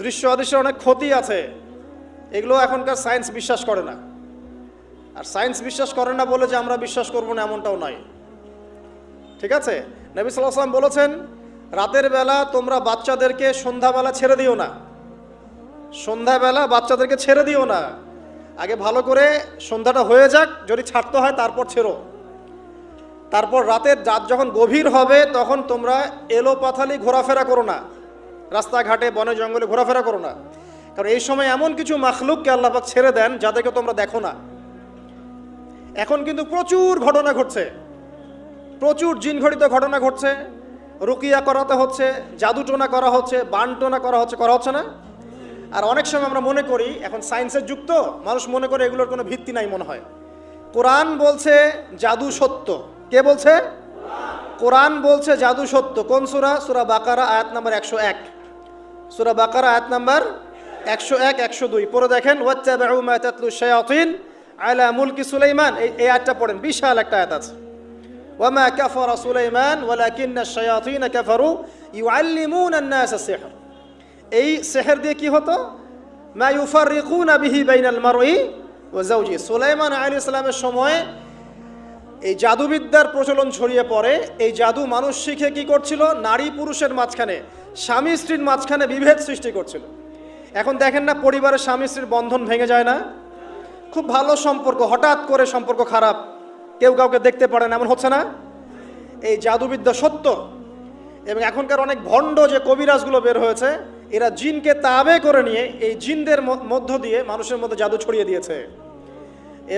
দৃশ্য অদৃশ্যের অনেক ক্ষতি আছে, এগুলো এখনকার সায়েন্স বিশ্বাস করে না। আর সায়েন্স বিশ্বাস করে না বলে যে আমরা বিশ্বাস করবো না এমনটাও নয়, ঠিক আছে? নবী সাল্লাল্লাহু আলাইহি ওয়াসাল্লাম বলেছেন, রাতের বেলা তোমরা বাচ্চাদেরকে সন্ধ্যাবেলা ছেড়ে দিও না, সন্ধ্যাবেলা বাচ্চাদেরকে ছেড়ে দিও না, আগে ভালো করে সন্ধ্যাটা হয়ে যাক, যদি ছাড়তে হয় তারপর ছেড়ো। তারপর রাতের রাত যখন গভীর হবে তখন তোমরা এলোপাথালি ঘোরাফেরা করো না, রাস্তাঘাটে বনে জঙ্গলে ঘোরাফেরা করো না, কারণ এই সময় এমন কিছু মাখলুককে আল্লাহ পাক ছেড়ে দেন যাদেরকে তোমরা দেখো না। এখন কিন্তু প্রচুর ঘটনা ঘটছে, প্রচুর জিনঘটিত ঘটনা ঘটছে, রুকিয়া করাতে হচ্ছে, জাদুটোনা করা হচ্ছে, বানটোনা করা হচ্ছে না? আর অনেক সময় আমরা মনে করি, এখন সায়েন্সের যুগ তো, মানুষ মনে করে এগুলোর কোনো ভিত্তি নাই মনে হয়। কোরআন বলছে জাদু সত্য। কে বলছে? কোরআন বলছে জাদু সত্য। কোন সূরা? সূরা বাকারা আয়াত নাম্বার 101। সূরা বাকারা আয়াত নাম্বার 101, 102 পড়ে দেখেন। ওয়াত্তাবাউ মা তাতলু শায়াতিন আলা মুলকি সুলাইমান, এই আয়াতটা পড়েন, বিশাল একটা আয়াত আছে। ওয়ামা কাফারা সুলাইমান ওয়ালাকিন্না শায়াতিন কাফারু ইউআল্লিমুনা আন-নাস সিহর। এই সিহর দিয়ে কি হতো? মা ইউফাররিকুনা বিহি বাইনাল মারই ওয়া যাওজি। সুলাইমান আলাইহিস সালামের সময় এই জাদুবিদ্যার প্রচলন ছড়িয়ে পড়ে। এই জাদু মানুষ শিখে কি করছিল? নারী পুরুষের মাঝখানে, স্বামী স্ত্রীর মাঝখানে বিভেদ সৃষ্টি করছিল। এখন দেখেন না, পরিবারের স্বামী স্ত্রীর বন্ধন ভেঙে যায় না? খুব ভালো সম্পর্ক, হঠাৎ করে সম্পর্ক খারাপ, কেউ কাউকে দেখতে পারে না, এমন হচ্ছে না? এই জাদুবিদ্যা সত্য। এবং এখনকার অনেক ভণ্ড যে কবিরাজগুলো বের হয়েছে, এরা জিনকে তাবে করে নিয়ে এই জিনদের মধ্য দিয়ে মানুষের মধ্যে জাদু ছড়িয়ে দিয়েছে,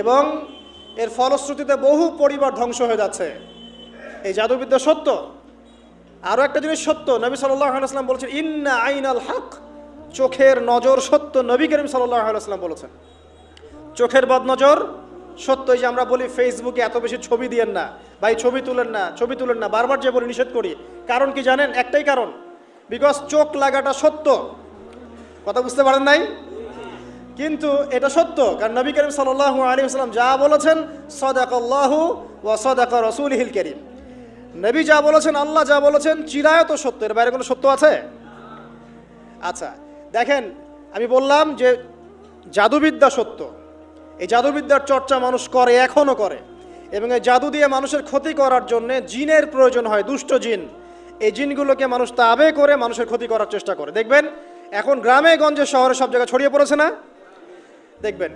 এবং এর ফলশ্রুতিতে বহু পরিবার ধ্বংস হয়ে যাচ্ছে। এই জাদুবিদ্যা সত্য। আরও একটা জিনিস সত্য, নবী সাল্লাল্লাহু আলাইহি ওয়াসাল্লাম বলেছেন, ইন্না আইনাল হক, চোখের নজর সত্য। নবী করিম সাল্লাল্লাহু আলাইহি ওয়াসাল্লাম বলেছেন চোখের বদনজর সত্য। এই যে আমরা বলি ফেসবুকে এত বেশি ছবি দিয়েন না, ভাই ছবি তুলেন না, ছবি তুলেন না, বারবার যে বলি নিষেধ করি, কারণ কি জানেন? একটাই কারণ, বিকজ চোখ লাগাটা সত্য। কথা বুঝতে পারেন নাই? কিন্তু এটা সত্য, কারণ নবী করিম সাল্লাল্লাহু আলাইহি ওয়াসাল্লাম যা বলেছেন, সাদাকাল্লাহু ওয়া সাদাকা রাসূলুহুল কারীম। নবী যা বলেছেন, আল্লাহ যা বলেছেন, চিরায়ত সত্য, এর বাইরে কোনো সত্য আছে? আচ্ছা দেখেন, আমি বললাম যে জাদুবিদ্যা সত্য। এই জাদুবিদ্যার চর্চা মানুষ করে, এখনও করে, এবং এই জাদু দিয়ে মানুষের ক্ষতি করার জন্য জিনের প্রয়োজন হয়, দুষ্ট জিন। এই জিনগুলোকে মানুষ তাবে করে মানুষের ক্ষতি করার চেষ্টা করে। দেখবেন এখন গ্রামে গঞ্জে শহরে সব জায়গায় ছড়িয়ে পড়েছে না? দেখবেন,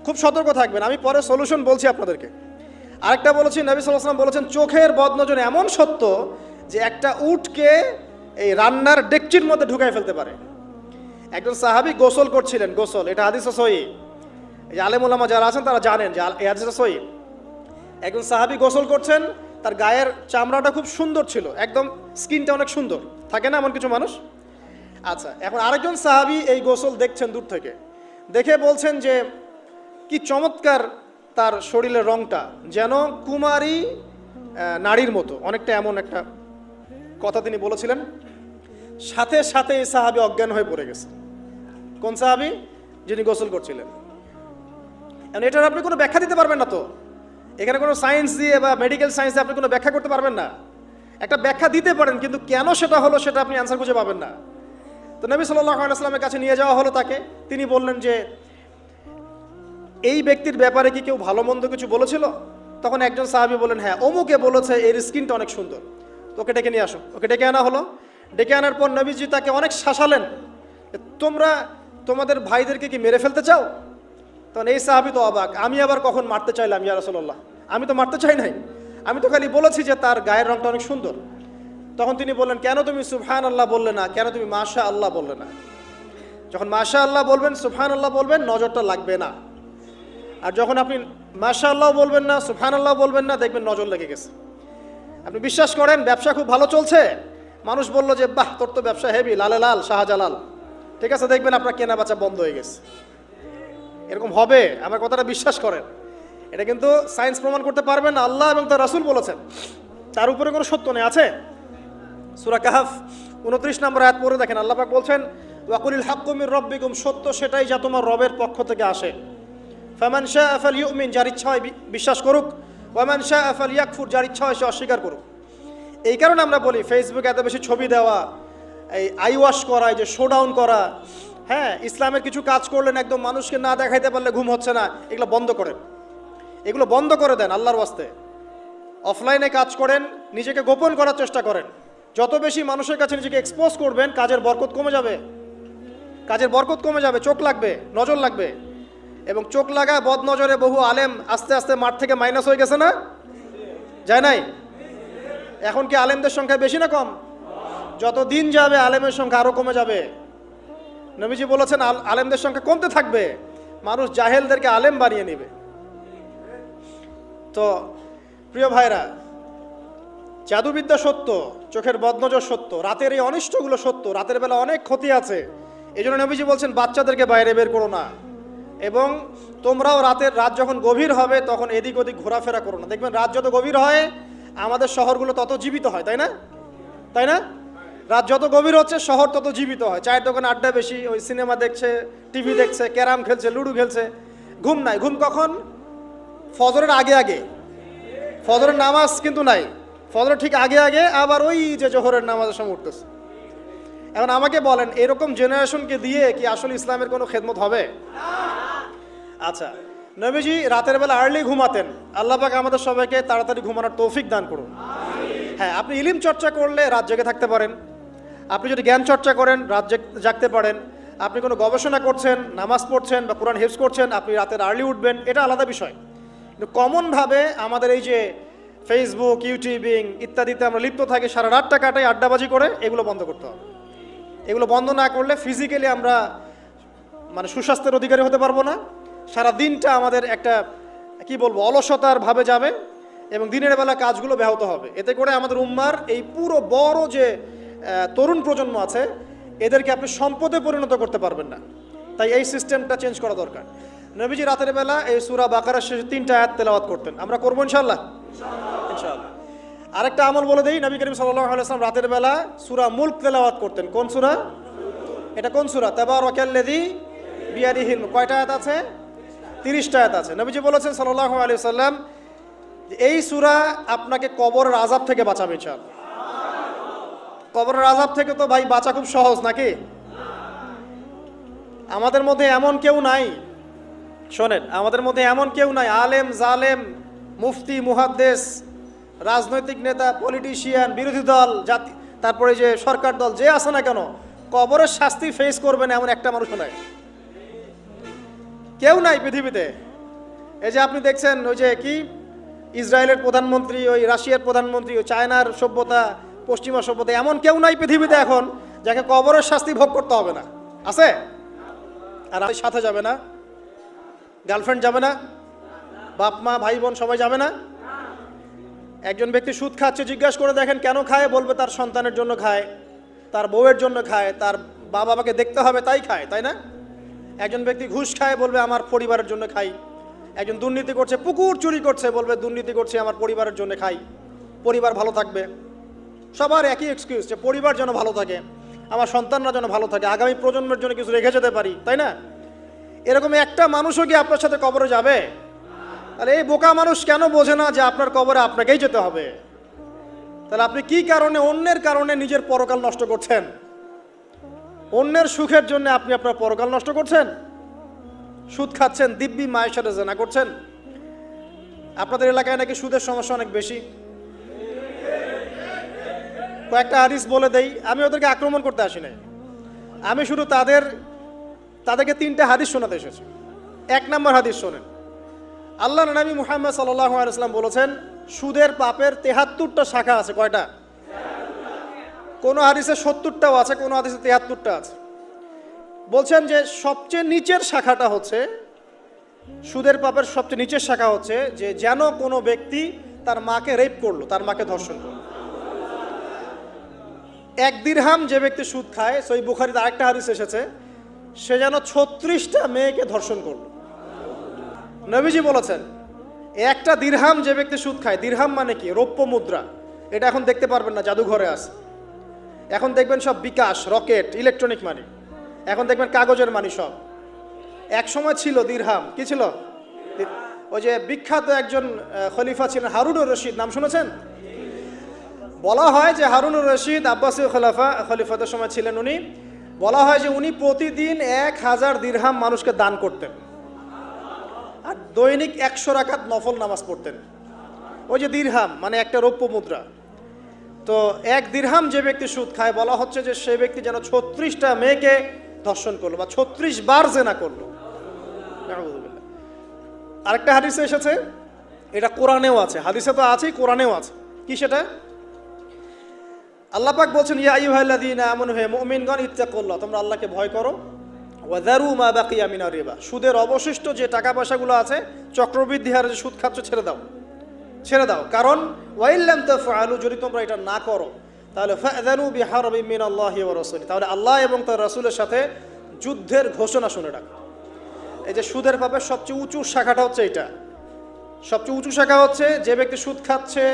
খুব সতর্ক থাকবেন। আমি পরে সলিউশন বলছি আপনাদেরকে। আরেকটা বলেছি, নবী সাল্লাল্লাহু আলাইহি ওয়াসাল্লাম বলেছেন চোখের বদনজর এমন সত্য যে একটা উটকে এই রান্নার ডেকচির মধ্যে ঢুকাই ফেলতে পারে। একজন সাহাবী গোসল করছিলেন, গোসল, এটা হাদিস সহিহ, এই যে আলেম ওলামা যারা আছেন তারা জানেন যে এই হাদিসটা সহিহ। একজন সাহাবী গোসল করছেন, তার গায়ের চামড়াটা খুব সুন্দর ছিল, একদম স্কিনটা অনেক সুন্দর থাকে না এমন কিছু মানুষ? আচ্ছা, এখন আরেকজন সাহাবী এই গোসল দেখছেন দূর থেকে, দেখে বলছেন যে কি চমৎকার তার শরীরের রংটা, যেন কুমারী নারীর মতো, অনেকটা, এমন একটা কথা তিনি বলেছিলেন। সাথে সাথে এই সাহাবী অজ্ঞান হয়ে পড়ে গেছে। কোন সাহাবী? যিনি গোসল করছিলেন। এখন এটার আপনি কোনো ব্যাখ্যা দিতে পারবেন না তো, এখানে কোনো সায়েন্স দিয়ে বা মেডিকেল সায়েন্স দিয়ে আপনি কোনো ব্যাখ্যা করতে পারবেন না। একটা ব্যাখ্যা দিতে পারেন, কিন্তু কেন সেটা হলো সেটা আপনি অ্যান্সার খুঁজে পাবেন না। তো নবী সাল্লাল্লাহু আলাইহি ওয়াসাল্লামের কাছে নিয়ে যাওয়া হলো তাকে। তিনি বললেন যে এই ব্যক্তির ব্যাপারে কি কেউ ভালো মন্দ কিছু বলেছিল? তখন একজন সাহাবী বললেন, হ্যাঁ, অমুকে বলেছে এর স্কিনটা অনেক সুন্দর, তোকে ডেকে নিয়ে আসো। ওকে ডেকে আনা হলো। ডেকে আনার পর নবীজি তাকে অনেক শাসালেন, তোমরা তোমাদের ভাইদেরকে কি মেরে ফেলতে চাও? তখন এই সাহাবী তো অবাক, আমি আবার কখন মারতে চাইলাম ইয়া রাসূলুল্লাহ? আমি তো মারতে চাই নাই, আমি তো খালি বলেছি যে তার গায়ের রংটা অনেক সুন্দর। তখন তিনি বললেন, কেন তুমি সুবহানাল্লাহ বললে না? কেন তুমি মাশা আল্লাহ বললে না? যখন মাশা আল্লাহ বলবেন, সুবহানাল্লাহ বলবেন, নজরটা লাগবে না। আর যখন আপনি মাশা আল্লাহ বলবেন না, সুবহানাল্লাহ বলবেন না, দেখবেন নজর লেগে গেছে। আপনি বিশ্বাস করেন ব্যবসা খুব ভালো চলছে, মানুষ বলল যে বাহ তোর তো ব্যবসা হেভি, লালে লাল শাহজালাল, ঠিক আছে, দেখবেন আপনার কেনা বেচা বন্ধ হয়ে গেছে। এরকম হবে, আমার কথাটা বিশ্বাস করেন। এটা কিন্তু সায়েন্স প্রমাণ করতে পারবেন না, আল্লাহ এবং তার রাসূল বলেছেন, তার উপরে কোনো সত্য নেই। আছে সূরা কাহফ 29 নম্বর আয়াত পড়ে দেখেন, আল্লাহ পাক বলছেন, ওয়াকুলিল হাক্কু মির রাব্বিকুম, সত্য সেটাই যা তোমার রবের পক্ষ থেকে আসে। ফামান শাআ ফালইউমিন, যার ইচ্ছা হয় বিশ্বাস করুক, ওয়ামান শাআ ফালইয়াকফুর, যার ইচ্ছা হয় সে অস্বীকার করুক। এই কারণে আমরা বলি ফেসবুকে এত বেশি ছবি দেওয়া, এই আই ওয়াশ করা, এই যে শোডাউন করা, হ্যাঁ, ইসলামের কিছু কাজ করলেন, একদম মানুষকে না দেখাইতে পারলে ঘুম হচ্ছে না, এগুলো বন্ধ করেন, এগুলো বন্ধ করে দেন আল্লাহর ওয়াস্তে। অফলাইনে কাজ করেন, নিজেকে গোপন করার চেষ্টা করেন। যত বেশি মানুষের কাছে নিজেকে এক্সপোজ করবেন, কাজের বরকত কমে যাবে, কাজের বরকত কমে যাবে, চোখ লাগবে, নজর লাগবে। এবং চোখ লাগায় বদ নজরে বহু আলেম আস্তে আস্তে মাঠ থেকে মাইনাস হয়ে গেছে না, যায় নাই? এখন কি আলেমদের সংখ্যা বেশি না কম? যত দিন যাবে আলেমের সংখ্যা আরো কমে যাবে। নবীজি বলেছেন আলেমদের সংখ্যা কমতে থাকবে, মানুষ জাহেলদেরকে আলেম বানিয়ে নেবে। তো প্রিয় ভাইরা, জাদুবিদ্যা সত্য, চোখের বদনজর সত্য, রাতের এই অনিষ্টগুলো সত্য, রাতের বেলা অনেক ক্ষতি আছে। এই জন্য নবীজি বলছেন বাচ্চাদেরকে বাইরে বের করো না, এবং তোমরাও রাত যখন গভীর হবে তখন এদিক ওদিক ঘোরাফেরা করো না। দেখবেন রাত যত গভীর হয় আমাদের শহরগুলো তত জীবিত হয়, তাই না? তাই না? রাত যত গভীর হচ্ছে শহর তত জীবিত হয়। চায়ের দোকানে আড্ডা বেশি, ওই সিনেমা দেখছে, টিভি দেখছে, ক্যারাম খেলছে, লুডো খেলছে, ঘুম নাই। ঘুম কখন? ফজরের আগে আগে। ফজরের নামাজ কিন্তু নাই, ফজরের ঠিক আগে আগে আবার ওই যে জোহরের নামাজের সময় উঠতেছে। এখন আমাকে বলেন, এরকম জেনারেশনকে দিয়ে কি আসলে ইসলামের কোনো খেদমত হবে? আচ্ছা, নবীজি রাতের বেলা আর্লি ঘুমাতেন। আল্লাহ পাক আমাদের সবাইকে তাড়াতাড়ি ঘুমানোর তৌফিক দান করুন। হ্যাঁ, আপনি ইলম চর্চা করলে রাত জেগে থাকতে পারেন, আপনি যদি জ্ঞান চর্চা করেন রাত জাগতে পারেন, আপনি কোনো গবেষণা করছেন, নামাজ পড়ছেন বা কোরআন হিফজ করছেন, আপনি রাতের আর্লি উঠবেন, এটা আলাদা বিষয়। কিন্তু কমনভাবে আমাদের এই যে ফেসবুক, ইউটিউবিং ইত্যাদিতে আমরা লিপ্ত থাকি, সারা রাতটা কাটাই আড্ডাবাজি করে, এগুলো বন্ধ করতে হবে। এগুলো বন্ধ না করলে ফিজিক্যালি আমরা সুস্বাস্থ্যের অধিকারী হতে পারবো না। সারা দিনটা আমাদের একটা কি বলবো অলসতার ভাবে যাবে, এবং দিনের বেলা কাজগুলো ব্যাহত হবে। এতে করে আমাদের উম্মার এই পুরো বড় যে তরুণ প্রজন্ম আছে, এদেরকে আপনি সম্পদে পরিণত করতে পারবেন না। তাই এই সিস্টেমটা চেঞ্জ করা দরকার। নবীজি রাতের বেলা এই সূরা বাকারার শেষে 3টা আয়াত তেলাওয়াত করতেন, আমরা করবো ইনশাআল্লাহ। ইনশাআল্লাহ। আরেকটা আমল বলে দেই, নবী করিম সাল্লাল্লাহু আলাইহি ওয়াসাল্লাম রাতের বেলা সূরা মুলক তেলাওয়াত করতেন। কোন সূরা এটা? কোন সূরা? তাবারাকাল্লাযী বিয়াদিহিল। কয়টা আয়াত আছে? 30টা আয়াত আছে। নবীজি বলেছেন সাল্লাল্লাহু আলাইহি ওয়াসাল্লাম, এই সূরা আপনাকে কবরের আযাব থেকে বাঁচাবে ইনশাআল্লাহ। কবরের আযাব থেকে তো ভাই বাঁচা খুব সহজ নাকি? আমাদের মধ্যে এমন কেউ নাই, শোনেন, আমাদের মধ্যে এমন কেউ নাই, আলেম জালেম, মুফতি মুহাদ্দিস, রাজনৈতিক নেতা, পলিটিশিয়ান, বিরোধী দল, জাতি, তারপরে যে সরকার দল, যে আছে না কেন, কবরের শাস্তি ফেস করবেন এমন একটা মানুষও নাই, কেউ নাই পৃথিবীতে। এই যে আপনি দেখছেন ওই যে কি ইসরায়েলের প্রধানমন্ত্রী, ওই রাশিয়ার প্রধানমন্ত্রী, ওই চায়নার সভ্যতা, পশ্চিমা সভ্যতা, এমন কেউ নাই পৃথিবীতে এখন যাকে কবরের শাস্তি ভোগ করতে হবে না। আছে? আর সাথে যাবে না, গার্লফ্রেন্ড যাবে না, বাপ মা ভাই বোন সবাই যাবে না। একজন ব্যক্তি সুদ খাচ্ছে, জিজ্ঞাসা করে দেখেন কেন খায়, বলবে তার সন্তানের জন্য খায়, তার বউয়ের জন্য খায়, তার বাবাকে দেখতে হবে তাই খায়, তাই না? একজন ব্যক্তি ঘুষ খায়, বলবে আমার পরিবারের জন্য খাই। একজন দুর্নীতি করছে, পুকুর চুরি করছে, বলবে দুর্নীতি করছে আমার পরিবারের জন্য খাই, পরিবার ভালো থাকবে। সবার একই এক্সকিউজ, যে পরিবার যেন ভালো থাকে, আমার সন্তানরা যেন ভালো থাকে, আগামী প্রজন্মের জন্য কিছু রেখে যেতে পারি, তাই না? এরকম একটা মানুষও কি আপনার সাথে কবরে যাবে? তাহলে এই বোকা মানুষ কেন বোঝে না যে আপনার কবরে আপনাকেই যেতে হবে? তাহলে আপনি কি কারণে, অন্যের কারণে নিজের পরকাল নষ্ট করছেন? অন্যের সুখের জন্য আপনি আপনার পরকাল নষ্ট করছেন। সুদ খাচ্ছেন, দিব্যি মায়ের সাথে জেনা করছেন। আপনাদের এলাকায় নাকি সুদের সমস্যা অনেক বেশি। কয়েকটা হাদিস বলে দেই, আমি ওদেরকে আক্রমণ করতে আসি নাই, আমি শুধু তাদেরকে 3টা হাদিস শোনাতে এসেছি। 1 নম্বর হাদিস শোনেন। আল্লাহ নবী মুহাম্মদ সাল্লাল্লাহু আলাইহি ওয়াসাল্লাম বলেছেন, সুদের পাপের 73টা শাখা আছে। কয়টা? কোন হাদিসে 70টাও আছে, কোন হাদিসে 73টা আছে। বলছেন যে সবচেয়ে নিচের শাখাটা হচ্ছে, সুদের পাপের সবচেয়ে নিচের শাখা হচ্ছে যে যেন কোনো ব্যক্তি তার মাকে রেপ করলো, তার মাকে ধর্ষণ করলো। 1 দিরহাম যে ব্যক্তি সুদ খায়, সহিহ বুখারীতে আরেকটা হাদিস এসেছে, সে যেন 36টা মেয়েকে ধর্ষণ করলো। নবীজি বলেছেন, 1টা দিরহাম যে ব্যক্তি সুদ খায়, দিরহাম মানে কি? রৌপ্য মুদ্রা। এটা এখন দেখতে পারবেন না, জাদুঘরে আছে। এখন দেখবেন সব বিকাশ, রকেট, ইলেকট্রনিক মানি। এখন দেখবেন কাগজের মানি সব। এক সময় ছিল দিরহাম, কি ছিল? ওই যে বিখ্যাত একজন খলিফা ছিলেন হারুনুর রশিদ, নাম শুনেছেন? বলা হয় যে হারুনুর রশিদ আব্বাসীয় খলিফাদের সময় ছিলেন উনি। বলা হয় যে উনি প্রতিদিন 1000 দিরহাম মানুষকে দান করতেন, আর দৈনিক 100 রাকাত নফল নামাজ পড়তেন। ওই যে দিরহাম মানে একটা রৌপ্য মুদ্রা, তো 1 দিরহাম যে ব্যক্তি সুদ খায়, বলা হচ্ছে যে সে ব্যক্তি যেন 36টা মেয়েকে ধর্ষণ করলো বা 36 বার জেনা করলো। আরেকটা হাদিসে এসেছে, এটা কোরআনেও আছে, হাদিসে তো আছেই, কোরআনেও আছে। কি সেটা? আল্লাহ পাক বলছেন, ইয়া আইয়ুহাল্লাযীনা আমানু, হে মুমিনগণ, ইত্তাকুল্লাহ, তোমরা আল্লাহকে ভয় করো, ওয়া যারু মা বাকিয়া মিনার রিবা, সুদের অবশিষ্ট যে টাকা পয়সাগুলো আছে, চক্রবৃদ্ধি হারে যে সুদ খাচ্ছ, ছেড়ে দাও, ছেড়ে দাও। কারণ ওয়াইল্লাম তাফআলু, যদি তোমরা এটা না করো, তাহলে ফাযানু বিহারবিন মিনাল্লাহি ওয়া রাসূলিহি, তাহলে আল্লাহ এবং তার রাসূলের সাথে যুদ্ধের ঘোষণা শুনে রাখো। এই যে সুদের পাপের সবচেয়ে উঁচু শাখাটা হচ্ছে এটা, সবচেয়ে উঁচু শাখা হচ্ছে যে ব্যক্তি সুদ খাচ্ছে,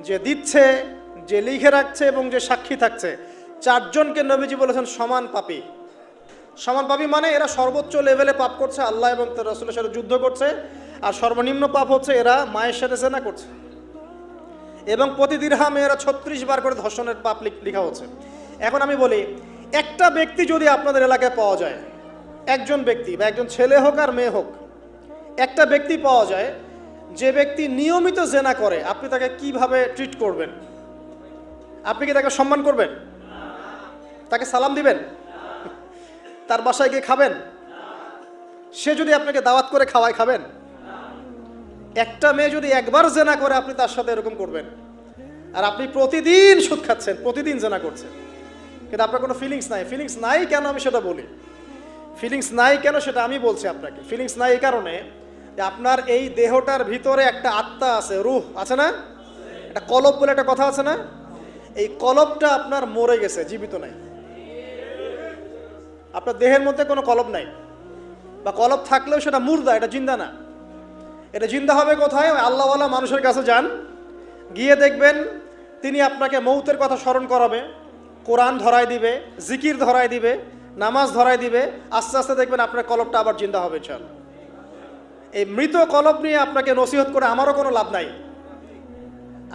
যে দিচ্ছে, যে লিখে রাখছে এবং যে সাক্ষী থাকছে, 4 জনকে নবীজি বলেছেন সমান পাপী। সমান পাপী মানে এরা সর্বোচ্চ লেভেলে পাপ করছে, আল্লাহ এবং তার রাসূলের সাথে যুদ্ধ করছে, আর সর্বনিম্ন পাপ হচ্ছে এরা মায়ের সাথে জেনা করছে, এবং প্রতি দিরহামে এরা 36 বার করে ধর্ষণের পাপ লেখা হচ্ছে। এখন আমি বলি, একটা ব্যক্তি যদি আপনাদের এলাকায় পাওয়া যায়, একজন ব্যক্তি বা একজন ছেলে হোক আর মেয়ে হোক, একটা ব্যক্তি পাওয়া যায় যে ব্যক্তি নিয়মিত জেনা করে, আপনি তাকে কিভাবে ট্রিট করবেন? আপনি কি তাকে সম্মান করবেন? তাকে সালাম দিবেন? তার বাসায় গিয়ে খাবেন? সে যদি আপনাকে দাওয়াত করে খাওয়ায়, খাবেন? একটা মেয়ে যদি একবার জেনা করে, আপনি তার সাথে এরকম করবেন? আর আপনি প্রতিদিন সুদ খাচ্ছেন, প্রতিদিন জেনা করছেন, কিন্তু আপনার কোনো ফিলিংস নাই। ফিলিংস নাই কেন আমি সেটা বলি, ফিলিংস নাই কেন সেটা আমি বলছি আপনাকে। ফিলিংস নাই এই কারণে যে আপনার এই দেহটার ভিতরে একটা আত্মা আছে, রূহ আছে না, একটা কলব বলে একটা কথা আছে না, এই কলবটা আপনার মরে গেছে, জীবিত নাই। আপনার দেহের মধ্যে কোনো কলব নাই, বা কলব থাকলেও সেটা মুর্দা, এটা জিন্দা না। এটা জিন্দা হবে কোথায়? আল্লাহওয়ালা মানুষের কাছে যান, গিয়ে দেখবেন তিনি আপনাকে মৌতের কথা স্মরণ করাবে, কোরআন ধরায় দিবে, জিকির ধরায় দিবে, নামাজ ধরায় দিবে, আস্তে আস্তে দেখবেন আপনার কলবটা আবার জিন্দা হবে ইনশাআল্লাহ। এই মৃত কলব নিয়ে আপনাকে নসিহত করে আমারও কোনো লাভ নাই।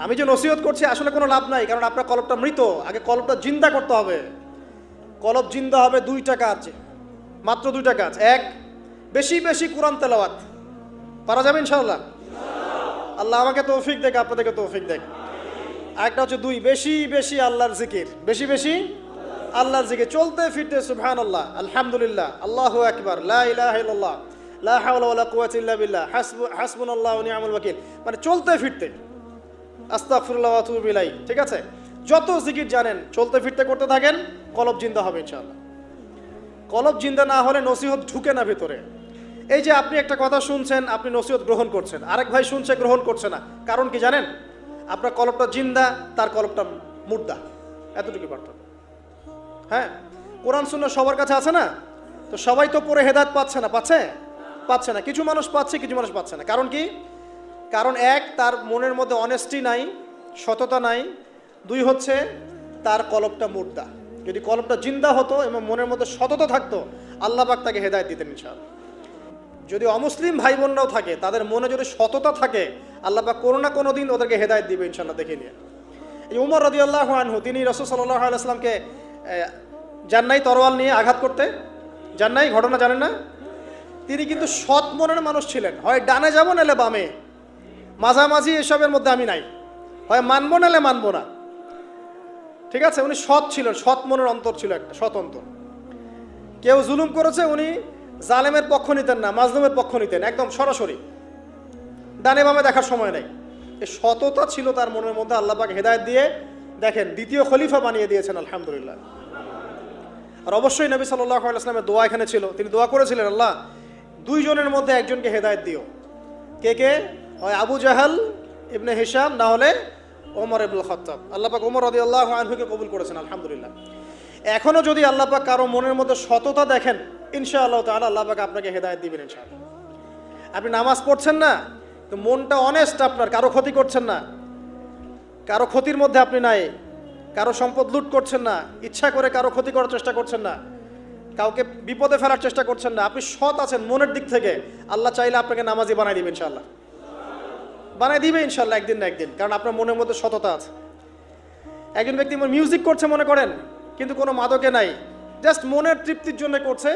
আমি যে নসিহত করছি আসলে কোনো লাভ নাই, কারণ আপনার কলবটা মৃত। আগে কলবটা জিন্দা করতে হবে। কলব জিন্দা হবে 2টা কাজ, মাত্র 2টা কাজ। 1, বেশি বেশি কোরআন তেলাওয়াত, পারা যাবে ইনশাআল্লাহ। আল্লাহ আমাকে তৌফিক দেখ, আপনাদেরকে তৌফিক দেখ। আরেকটা হচ্ছে 2, বেশি বেশি আল্লাহর জিকির, বেশি বেশি আল্লাহর জিকির, চলতে ফিরতে সুবহানাল্লাহ, আলহামদুলিল্লাহ, আল্লাহু আকবার, লা ইলাহা ইল্লাল্লাহ, লা হাওলা ওয়ালা কুওয়াতা ইল্লা বিল্লাহ, হাসবুনাল্লাহু ওয়া নি'মাল ওয়াকিল, মানে চলতে ফিরতে, আস্তাগফিরুল্লাহ ওয়া আতুবু ইলাইহি। ঠিক আছে, যত জিকির জানেন চলতে ফিরতে করতে থাকেন, কলব জিন্দা হবে ইনশাআল্লাহ। কলব জিন্দা না হলে নসিহত ঢুকে না ভিতরে। এই যে আপনি একটা কথা শুনছেন, আপনি নসিহত গ্রহণ করছেন, আরেক ভাই শুনছে গ্রহণ করছে না, কারণ কি জানেন? আপনার কলবটা জিন্দা, তার কলবটা মুর্দা, এতটুকু পার্থক্য। হ্যাঁ, কোরআন সুন্নাহ সবার কাছে আছে না, তো সবাই তো পড়ে হেদায়েত পাচ্ছে না, পাচ্ছে না। কিছু মানুষ পাচ্ছে, কিছু মানুষ পাচ্ছে না। কারণ কি? কারণ 1, তার মনের মধ্যে অনেস্টি নাই, সততা নাই। 2 হচ্ছে তার কলবটা মুর্দা। যদি কলবটা জিন্দা হতো এবং মনের মধ্যে সততা থাকতো, আল্লাহ পাক তাকে হেদায়েত দিতেন ইনশাআল্লাহ। যদি অমুসলিম ভাই বোনরাও থাকে, তাদের মনে যদি সততা থাকে, আল্লাহ পাক কোনো না কোনো দিন ওদেরকে হেদায়েত দিবে ইনশাআল্লাহ, দেখে নিয়ে। এই উমর রাদিয়াল্লাহু আনহু, তিনি রাসূল সাল্লাল্লাহু আলাইহি ওয়াসাল্লামকে যান নাই তরোয়াল নিয়ে আঘাত করতে, যান নাই, ঘটনা জানেন না? তিনি কিন্তু সৎ মনের মানুষ ছিলেন, হয় ডানে যাব নাহলে বামে, মাঝামাঝি এসবের মধ্যে আমি নাই, হয় মানবো নাহলে মানবো না। ঠিক আছে, উনি সৎ ছিলেন, সৎ মনের অন্তর ছিল, একটা সৎ অন্তর। কেউ জুলুম করেছে, উনি জালেমের পক্ষ নিতেন না, মাজলুমের পক্ষ নিতেন, একদম সরাসরি, ডানে বামে দেখার সময় নেই। এই সততা ছিল তার মনের মধ্যে, আল্লাহ পাক হেদায়েত দিয়ে দেখেন 2য় খলিফা বানিয়ে দিয়েছেন, আলহামদুলিল্লাহ। আর অবশ্যই নবী সাল্লাল্লাহু আলাইহি ওয়াসাল্লামের দোয়া এখানে ছিল, তিনি দোয়া করেছিলেন, আল্লাহ 2 জনের মধ্যে একজনকে হেদায়েত দিও। কে? হয় আবু জাহাল ইবনে হিশাম, না হলে ওমর ইবনুল খাত্তাব। আল্লাহ পাক ওমর রাদিয়াল্লাহু আনহুকে কবুল করেছেন, আলহামদুলিল্লাহ। এখনো যদি আল্লাহ পাক কারো মনের মধ্যে সততা দেখেন, ইনশাআল্লাহ তাআলা আল্লাহ পাক আপনাকে হেদায়েত দিবেন ইনশাআল্লাহ। আপনি নামাজ পড়ছেন না, তো মনটা অনেস্ট আপনার, কারো ক্ষতি করছেন না, কারো ক্ষতির মধ্যে আপনি নাই, কারো সম্পদ লুট করছেন না, ইচ্ছা করে কারো ক্ষতি করার চেষ্টা করছেন না, কাউকে বিপদে ফেলার চেষ্টা করছেন না, আপনি সৎ আছেন মনের দিক থেকে, আল্লাহ চাইলে আপনাকে নামাজি বানাই দিবে ইনশাআল্লাহ, বানাই দিবে ইনশাআল্লাহ একদিন না একদিন, কারণ আপনার মনের মধ্যে সততা আছে। একজন ব্যক্তি মিউজিক করছে মনে করেন, কিন্তু কোনো মাদকে নাই, জাস্ট মনের তৃপ্তির জন্য করছে।